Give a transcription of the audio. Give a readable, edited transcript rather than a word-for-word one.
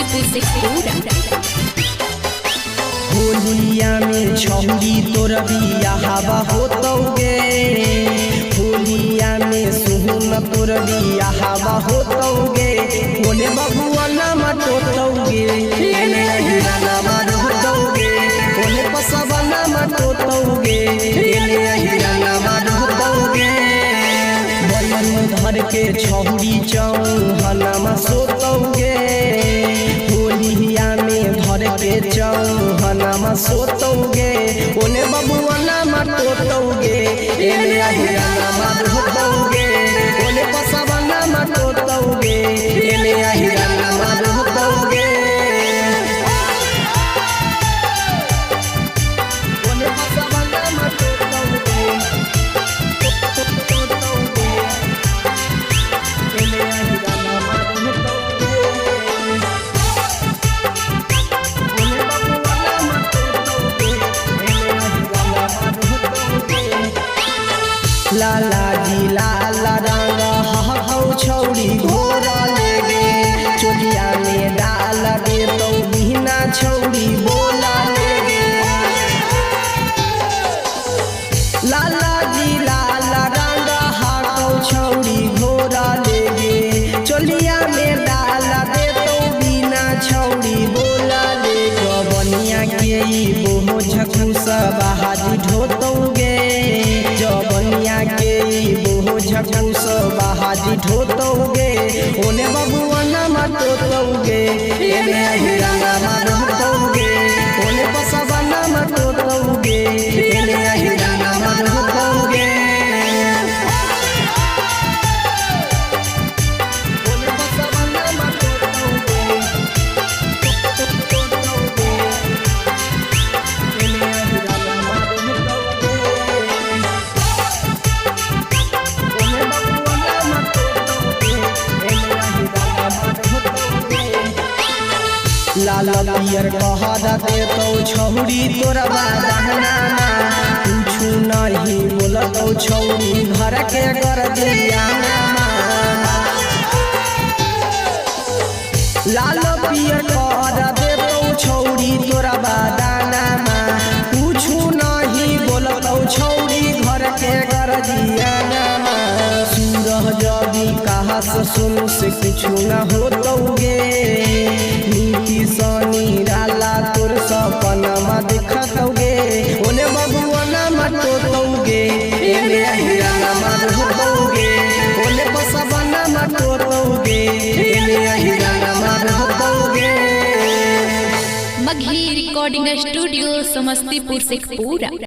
समस्तीपुर से पूरा। होलिया में छौरी तोर बियाहवा होतौगे, होलिया में सुहुन तोर बियाहवा होतौगे, बोले बबुआ नाम टोतौगे, एने हिराना मार होतौगे, बोले पसवा नाम टोतौगे, एने हिराना मार होतौगे। बयन धर के छौरी चौहनमा सोतौगे, होलिया में धर के चौहनमा सोतौगे, ओने बबुआ नाम टोतौगे, एने हिराना मार होतौगे, ओने पसवा नाम टोतौगे, एने हिराना मार होतौगे। ओने पसवा नाम टोतौगे, एने हिराना मार होतौगे। लाला जी लाला रंग हौ छौरी घोरा लेगे, चोलिया में डाल दे तो बिना छौरी बोला लेगे। लाला जी लाला रंग हौ छौरी घोरा लेगे, चोलिया में डाल दे तो बिना छौरी बोला लेगे। बनिया के बोझ खुशबा हाजी ढोतौगे, जबनिया के बोझ खुशबा हाजी ढोतौगे, ओने बबुआ नाम टोतौगे, एने हिराना मार होतौगे, ओने पसवा नाम टोतौगे, एने हिराना मार होतौगे। ओने पसवा नाम टोतौगे, एने हिराना मार होतौगे। लाल पियर कहरा दे तो छौरी तोरा बादहनामा, कुछु नहीं बोलतौ छौरी घर के गर्जियानामा। लाल पियर कहरा दे तो छौरी तोरा बादहनामा, कुछु नहीं बोलतौ छौरी घर के गर्जियानामा। सूरह जबी कहा से सुन से कुछु न होतौगे, नीति सनी डाला तोर सपनमा देखतौगे, ओने बबुआ नाम टोतौगे, एने हिराना मार होतौगे, ओने पसवा नाम टोतौगे, एने हिराना मार होतौगे। मगही रिकॉर्डिंग स्टूडियो समस्तीपुर से पूरा।